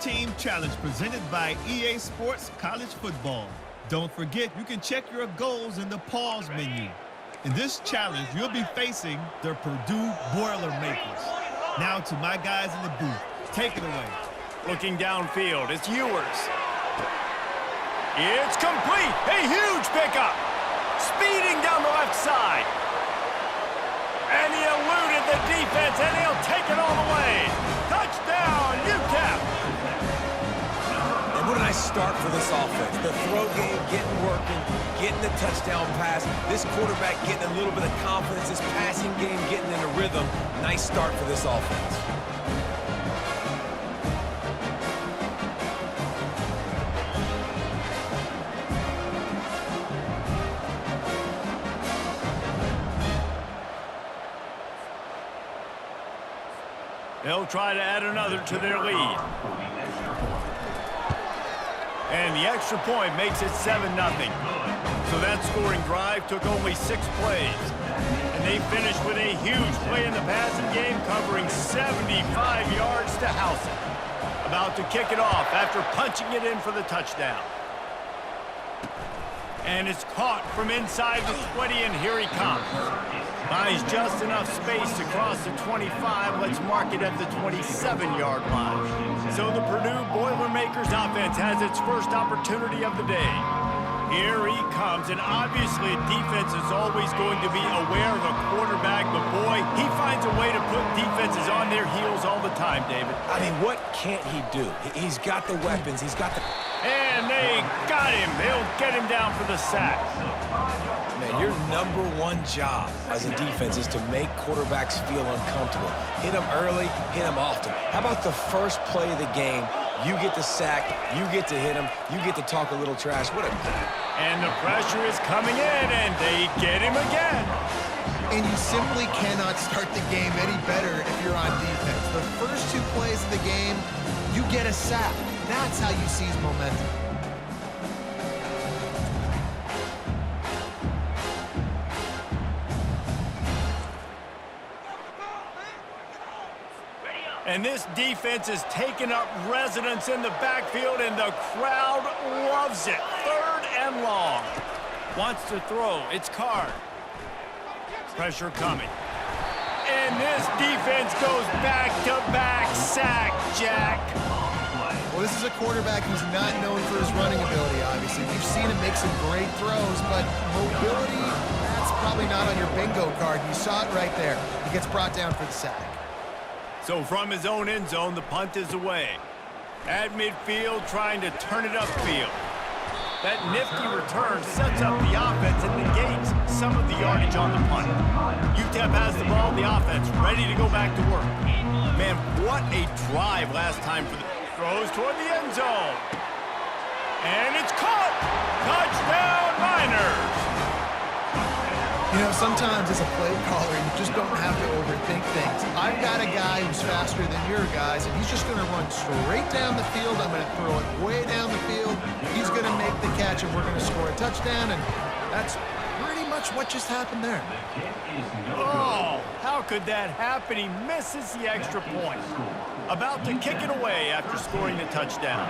Team Challenge presented by EA Sports College Football. Don't forget, you can check your goals in the pause menu. In this challenge, you'll be facing the Purdue Boilermakers. Now to my guys in the booth. Take it away. Looking downfield, it's Ewers. It's complete. A huge pickup. Speeding down the left side. And he eluded the defense, and he'll take it all the way. Touchdown, UTEP. And what a nice start for this offense. The throw game getting working, getting the touchdown pass. This quarterback getting a little bit of confidence. This passing game getting in a rhythm. Nice start for this offense. They'll try to add another to their lead. And the extra point makes it 7-0. So that scoring drive took only 6 plays. And they finished with a huge play in the passing game, covering 75 yards to house it. About to kick it off after punching it in for the touchdown. And it's caught from inside the 20, and here he comes. Buys just enough space to cross the 25. Let's mark it at the 27-yard line. So the Purdue Boilermakers offense has its first opportunity of the day. Here he comes, and obviously defense is always going to be aware of a quarterback, but boy, he finds a way to put defenses on their heels all the time, David. I mean, what can't he do? He's got the weapons. He's got the... And they got him. They'll get him down for the sack. Man, your #1 job as a defense is to make quarterbacks feel uncomfortable. Hit them early, hit them often. How about the first play of the game? You get the sack, you get to hit him, you get to talk a little trash. What a... And the pressure is coming in, and they get him again. And you simply cannot start the game any better if you're on defense. The first 2 plays of the game, you get a sack. That's how you seize momentum. And this defense is taking up residence in the backfield, and the crowd loves it. 3rd and long. Wants to throw. It's Card. Pressure coming. And this defense goes back-to-back sack, Jack. Well, this is a quarterback who's not known for his running ability, obviously. We've seen him make some great throws, but mobility, that's probably not on your bingo card. You saw it right there. He gets brought down for the sack. So from his own end zone, the punt is away. At midfield, trying to turn it upfield. That nifty return sets up the offense and negates some of the yardage on the punt. UTEP has the ball, the offense ready to go back to work. Man, what a drive last time for the throws toward the end zone. And it's caught! Touchdown, Miners! You know, sometimes as a play caller, you just don't have to overthink things. I've got a guy who's faster than your guys, and he's just going to run straight down the field. I'm going to throw it way down the field. He's going to make the catch, and we're going to score a touchdown, and that's pretty much what just happened there. Oh, how could that happen? He misses the extra point. About to kick it away after scoring the touchdown.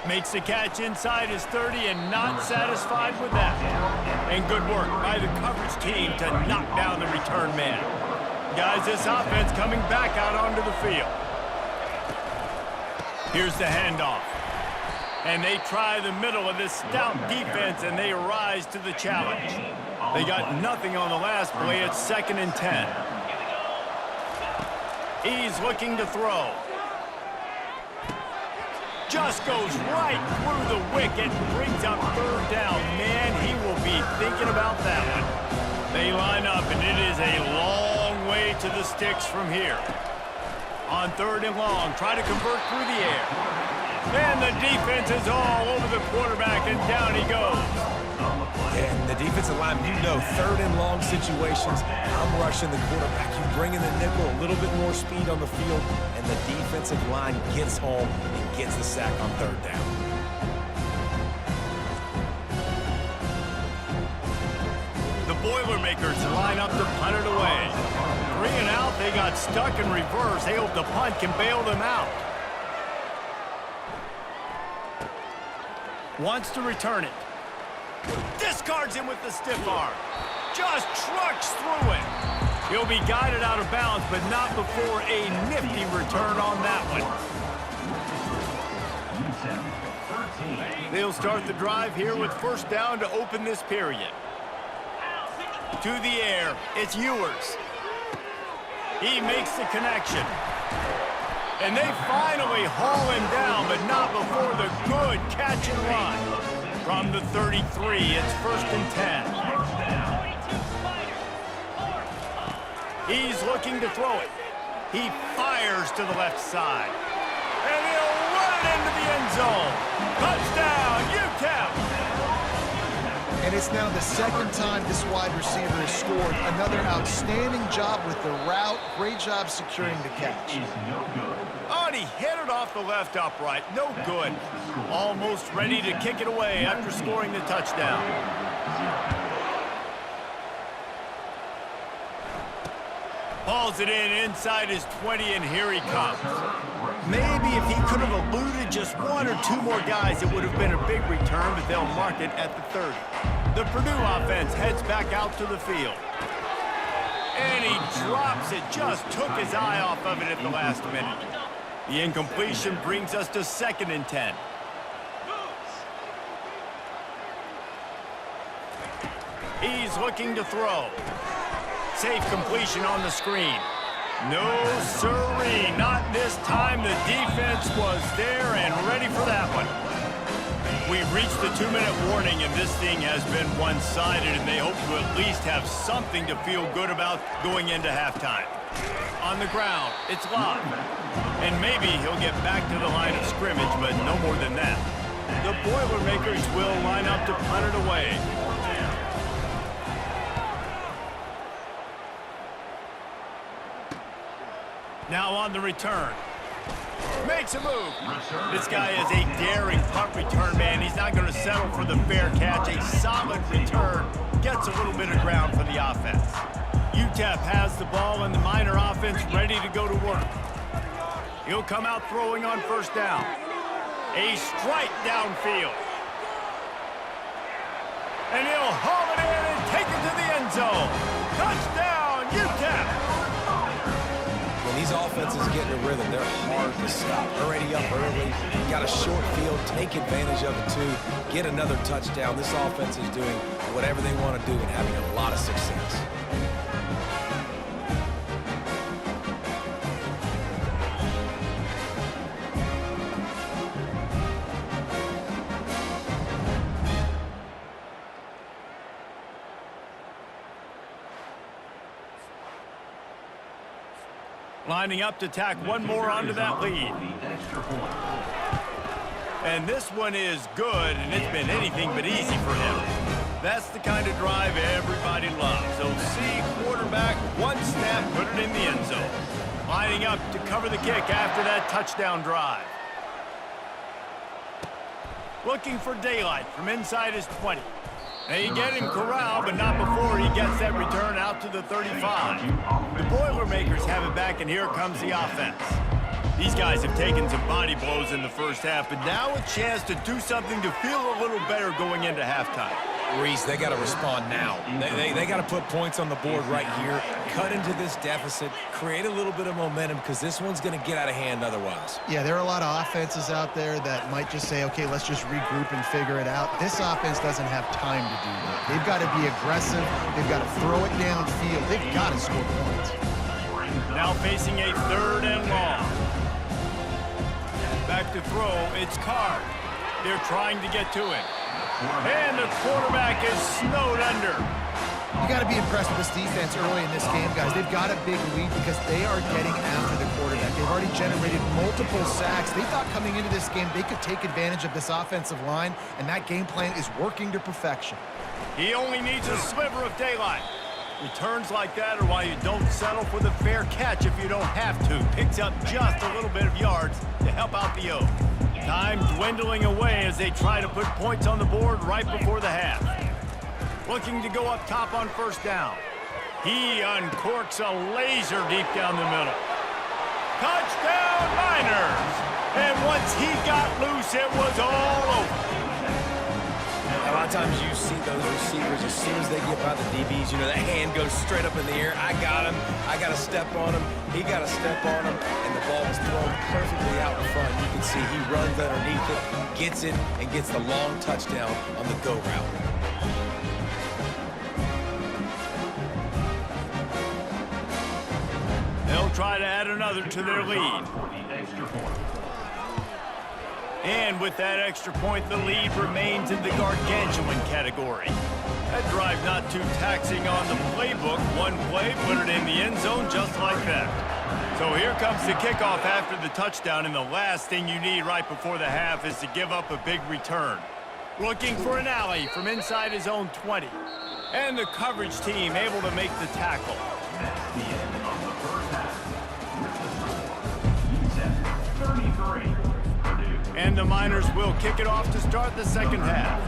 Makes the catch inside his 30 and not satisfied with that. And good work by the coverage team to knock down the return man. Guys, this offense coming back out onto the field. Here's the handoff. And they try the middle of this stout defense, and they rise to the challenge. They got nothing on the last play. It's 2nd and 10. He's looking to throw. Just goes right through the wicket, brings up 3rd down. Man, he will be thinking about that one. They line up, and it is a long way to the sticks from here. On 3rd and long, try to convert through the air. And the defense is all over the quarterback, and down he goes. And the defensive line, you know, 3rd and long situations, I'm rushing the quarterback. You bring in the nickel, a little bit more speed on the field, and the defensive line gets home and gets the sack on 3rd down. The Boilermakers line up to punt it away. 3 and out they got stuck in reverse. They hope the punt can bail them out. Wants to return it. Discards him with the stiff arm. Just trucks through it. He'll be guided out of bounds, but not before a nifty return on that one. They'll start the drive here with first down to open this period. To the air, it's Ewers. He makes the connection. And they finally haul him down, but not before the good catch and run. From the 33, it's 1st and 10. He's looking to throw it. He fires to the left side. And he'll run it into the end zone. Touchdown, UTEP! And it's now the second time this wide receiver has scored. Another outstanding job with the route. Great job securing the catch. Oh, and he hit it off the left upright. No good. Almost ready to kick it away after scoring the touchdown. Hauls it in inside his 20, and here he comes. Maybe if he could have eluded just one or two more guys, it would have been a big return, but they'll mark it at the 30. The Purdue offense heads back out to the field. And he drops it, just took his eye off of it at the last minute. The incompletion brings us to 2nd and 10. He's looking to throw. Safe completion on the screen. No sirree, not this time. The defense was there and ready for that one. We've reached the 2-minute warning, and this thing has been one-sided, and they hope to at least have something to feel good about going into halftime. On the ground, it's live. And maybe he'll get back to the line of scrimmage, but no more than that. The Boilermakers will line up to punt it away. Now on the return. Makes a move. This guy is a daring punt return man. He's not going to settle for the fair catch. A solid return. Gets a little bit of ground for the offense. UTEP has the ball and the Minor offense ready to go to work. He'll come out throwing on first down. A strike downfield. And he'll haul it in and take it to the end zone. Touchdown, UTEP! When these offenses get in a rhythm, they're hard to stop. Already up early, got a short field, take advantage of it too, get another touchdown. This offense is doing whatever they want to do and having a lot of success. Lining up to tack one more onto that lead. And this one is good, and it's been anything but easy for him. That's the kind of drive everybody loves. OC quarterback, one snap, put it in the end zone. Lining up to cover the kick after that touchdown drive. Looking for daylight from inside his 20. They get him corralled, but not before he gets that return out to the 35. The Boilermakers have it back, and here comes the offense. These guys have taken some body blows in the first half, but now a chance to do something to feel a little better going into halftime. Reese, they got to respond now. They got to put points on the board right here, cut into this deficit, create a little bit of momentum, because this one's going to get out of hand otherwise. Yeah, there are a lot of offenses out there that might just say, okay, let's just regroup and figure it out. This offense doesn't have time to do that. They've got to be aggressive. They've got to throw it downfield. They've got to score points. Now facing a 3rd and long. Back to throw, it's Card. They're trying to get to it. And the quarterback is snowed under. You got to be impressed with this defense early in this game, guys. They've got a big lead because they are getting after the quarterback. They've already generated multiple sacks. They thought coming into this game they could take advantage of this offensive line, and that game plan is working to perfection. He only needs a sliver of daylight. Returns like that are why you don't settle for the fair catch if you don't have to. Picks up just a little bit of yards to help out the O. Time dwindling away as they try to put points on the board right before the half. Looking to go up top on first down. He uncorks a laser deep down the middle. Touchdown, Niners! And once he got loose, it was all over. A lot of times you see those receivers, as soon as they get by the DBs, you know, that hand goes straight up in the air. I got him. I got to step on him. He got to step on him. And the ball was thrown perfectly out in front. You can see he runs underneath it, gets it, and gets the long touchdown on the go route. They'll try to add another to their lead. And with that extra point, the lead remains in the gargantuan category. That drive not too taxing on the playbook. One play, put it in the end zone just like that. So here comes the kickoff after the touchdown, and the last thing you need right before the half is to give up a big return. Looking for an alley from inside his own 20. And the coverage team able to make the tackle. That's the end of the first half. With the score, 33. And the Miners will kick it off to start the second half.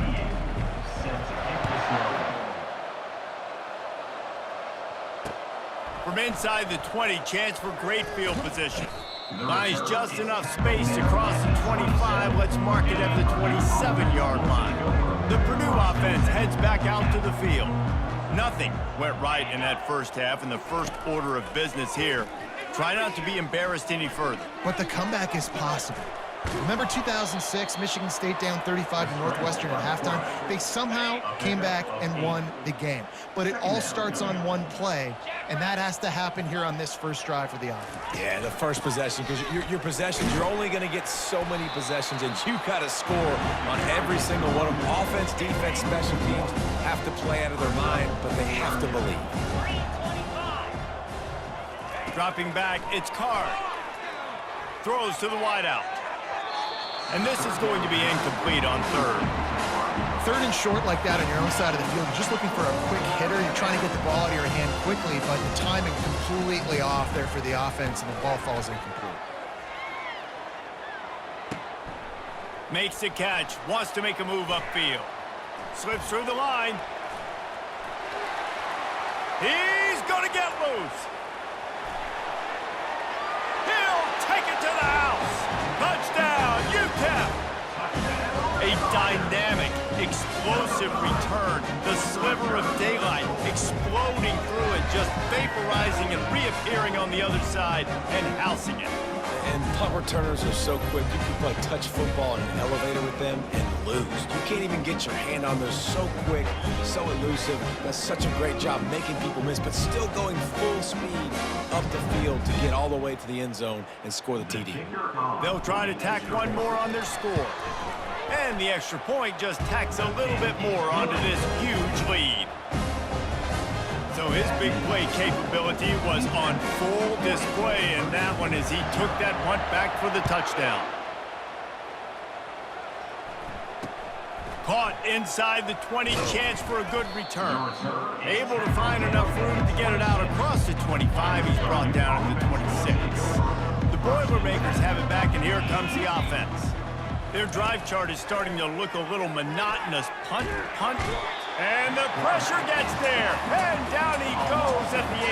From inside the 20, chance for great field position. Nice, just enough space to cross the 25. Let's mark it at the 27-yard line. The Purdue offense heads back out to the field. Nothing went right in that first half, and the first order of business here. Try not to be embarrassed any further. But the comeback is possible. Remember 2006, Michigan State down 35 to Northwestern at halftime? They somehow came back and won the game. But it all starts on one play, and that has to happen here on this first drive for the offense. Yeah, the first possession, because your possessions, you're only going to get so many possessions, and you got to score on every single one of them. Offense, defense, special teams have to play out of their mind, but they have to believe. Dropping back, it's Card. Throws to the wideout. And this is going to be incomplete on third. Third and short like that on your own side of the field, you're just looking for a quick hitter. You're trying to get the ball out of your hand quickly, but the timing completely off there for the offense, and the ball falls incomplete. Makes the catch, wants to make a move upfield. Slips through the line. He's going to get loose. He'll take it to the house. Touchdown, UTEP! A dynamic, explosive return. The sliver of daylight exploding through it, just vaporizing and reappearing on the other side and housing it. And punt returners are so quick. You can play touch football in an elevator with them and lose. You can't even get your hand on those. So quick, so elusive. Does such a great job making people miss, but still going full speed up the field to get all the way to the end zone and score the TD. They'll try to tack one more on their score. And the extra point just tacks a little bit more onto this huge lead. So his big play capability was on full display in that one as he took that punt back for the touchdown. Caught inside the 20, chance for a good return. Able to find enough room to get it out across the 25. He's brought down at the 26. The Boilermakers have it back, and here comes the offense. Their drive chart is starting to look a little monotonous. Punt, punt, and the pressure gets there. And down he goes at the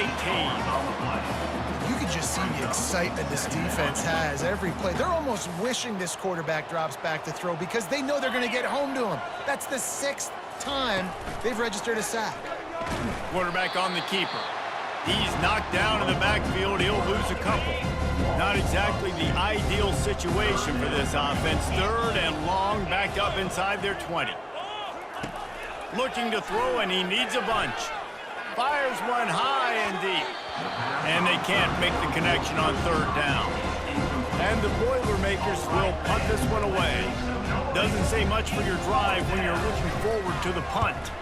18. You can just see the excitement this defense has every play. They're almost wishing this quarterback drops back to throw because they know they're going to get home to him. That's the 6th time they've registered a sack. Quarterback on the keeper. He's knocked down in the backfield. He'll lose a couple. Not exactly the ideal situation for this offense. Third and long, back up inside their 20. Looking to throw, and he needs a bunch. Fires one high and deep. And they can't make the connection on third down. And the Boilermakers will punt this one away. Doesn't say much for your drive when you're looking forward to the punt.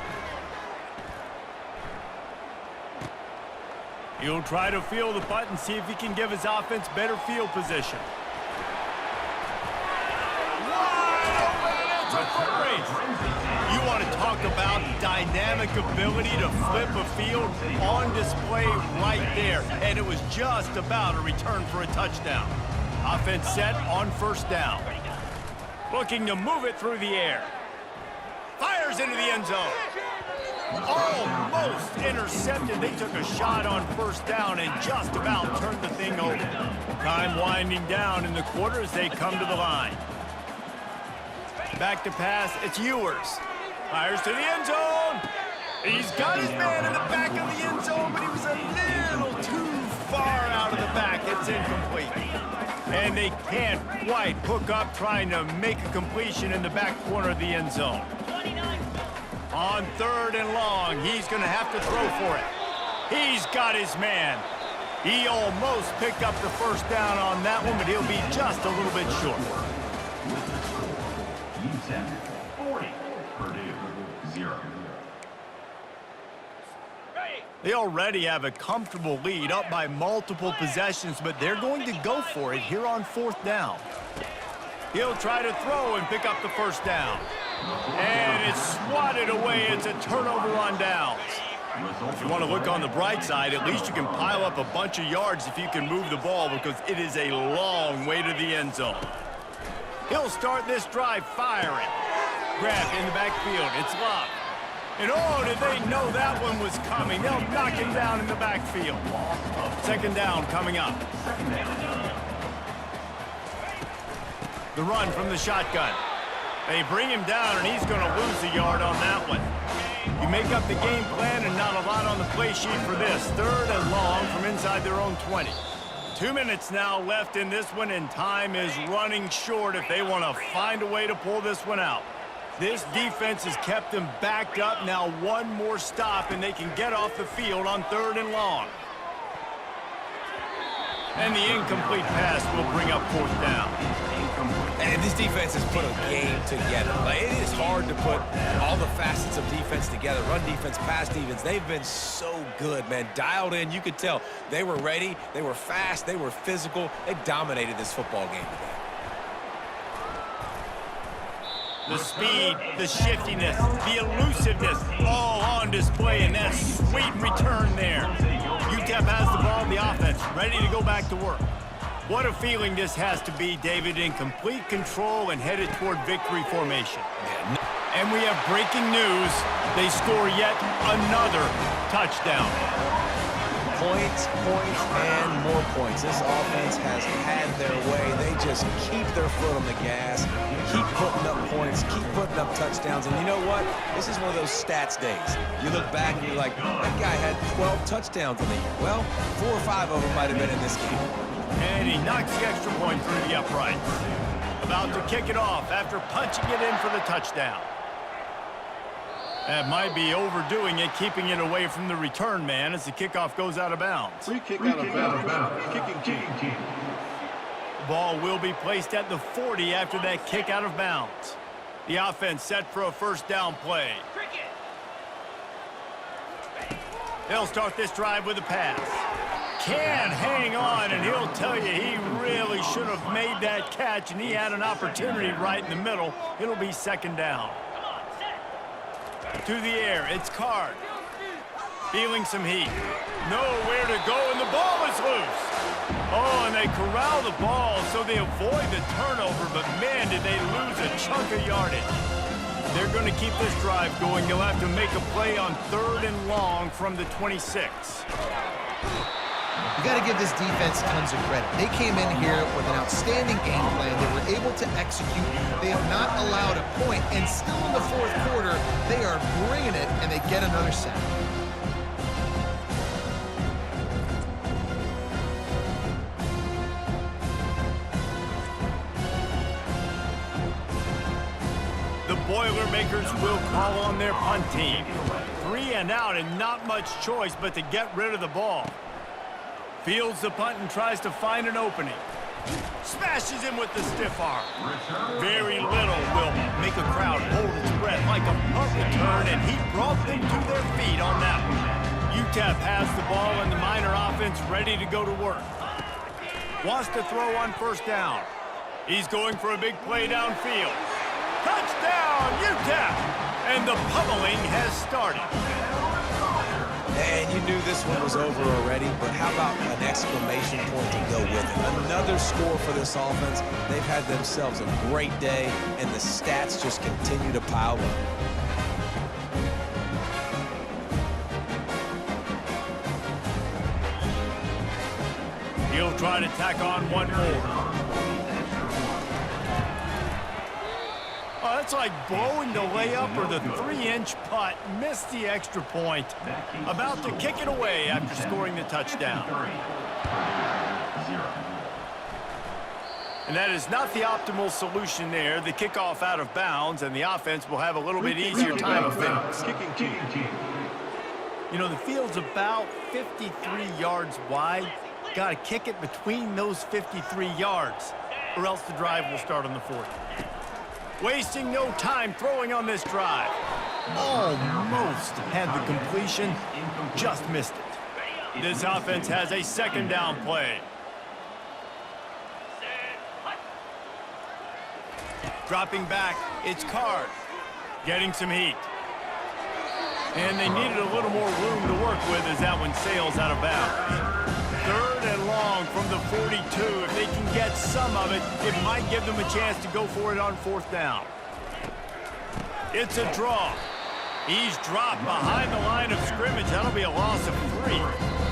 He'll try to field the punt and see if he can give his offense better field position. Wide open, it's a foot race. You want to talk about dynamic ability to flip a field on display right there. And it was just about a return for a touchdown. Offense set on first down. Looking to move it through the air. Fires into the end zone. Almost intercepted. They took a shot on first down and just about turned the thing over. Time winding down in the quarter as they come to the line. Back to pass, it's Ewers. Fires to the end zone. He's got his man in the back of the end zone, but he was a little too far out of the back. It's incomplete. And they can't quite hook up trying to make a completion in the back corner of the end zone. On 3rd and long, he's going to have to throw for it. He's got his man. He almost picked up the first down on that one, but he'll be just a little bit short. UTEP 40, Purdue 0. They already have a comfortable lead, up by multiple possessions, but they're going to go for it here on 4th down. He'll try to throw and pick up the first down. And it's swatted away. It's a turnover on downs. If you want to look on the bright side, at least you can pile up a bunch of yards if you can move the ball, because it is a long way to the end zone. He'll start this drive firing. Grab in the backfield. It's Love. And oh, did they know that one was coming? They'll knock him down in the backfield. 2nd down coming up. The run from the shotgun. They bring him down, and he's going to lose a yard on that one. You make up the game plan and not a lot on the play sheet for this. 3rd and long from inside their own 20. 2 minutes now left in this one, and time is running short if they want to find a way to pull this one out. This defense has kept them backed up. Now one more stop, and they can get off the field on 3rd and long. And the incomplete pass will bring up 4th down. And this defense has put a game together. Like, it is hard to put all the facets of defense together. Run defense, pass defense. They've been so good, man. Dialed in. You could tell they were ready. They were fast. They were physical. They dominated this football game today. The speed, the shiftiness, the elusiveness, all on display, and that sweet return there. UTEP has the ball in the offense, ready to go back to work. What a feeling this has to be, David, in complete control and headed toward victory formation. And we have breaking news. They score yet another touchdown. Points, and more points. This offense has had their way. They just keep their foot on the gas, keep putting up points, keep putting up touchdowns. And you know what? This is one of those stats days. You look back and you're like, that guy had 12 touchdowns in the year. Well, 4 or 5 of them might have been in this game. And he knocks the extra point through the upright. About to kick it off after punching it in for the touchdown. That might be overdoing it, keeping it away from the return man as the kickoff goes out of bounds. Free kick out of bounds. Kicking team. The ball will be placed at the 40 after that kick out of bounds. The offense set for a first down play. They'll start this drive with a pass. Can hang on, and he'll tell you he really should have made that catch, and he had an opportunity right in the middle. It'll be 2nd down. To the air, it's Card. Feeling some heat. Nowhere to go, and the ball is loose. Oh, and they corral the ball so they avoid the turnover, but man, did they lose a chunk of yardage. They're going to keep this drive going. They'll have to make a play on 3rd and long from the 26. You got to give this defense tons of credit. They came in here with an outstanding game plan. They were able to execute. They have not allowed a point, and still in the 4th quarter, they are bringing it, and they get another sack. The Boilermakers will call on their punt team. 3 and out, and not much choice but to get rid of the ball. Fields the punt and tries to find an opening. Smashes him with the stiff arm. Very little will make a crowd hold its breath like a punt return, and he brought them to their feet on that one. UTEP has the ball and the Miner offense ready to go to work. Wants to throw on first down. He's going for a big play downfield. Touchdown, UTEP! And the pummeling has started. And you knew this one was over already, but how about an exclamation point to go with it? Another score for this offense. They've had themselves a great day, and the stats just continue to pile up. He'll try to tack on one more. Oh, that's like blowing the layup or the 3-inch putt. Missed the extra point. About to kick it away after scoring the touchdown. And that is not the optimal solution there. The kickoff out of bounds, and the offense will have a little bit easier time of things. Kicking team. You know, the field's about 53 yards wide. Got to kick it between those 53 yards, or else the drive will start on the 40. Wasting no time throwing on this drive. Almost had the completion, just missed it. This offense has a second down play. Dropping back, it's Card. Getting some heat. And they needed a little more room to work with as that one sails out of bounds. 3rd and long from the 42. If they can get some of it, it might give them a chance to go for it on 4th down. It's a draw. He's dropped behind the line of scrimmage. That'll be a loss of 3.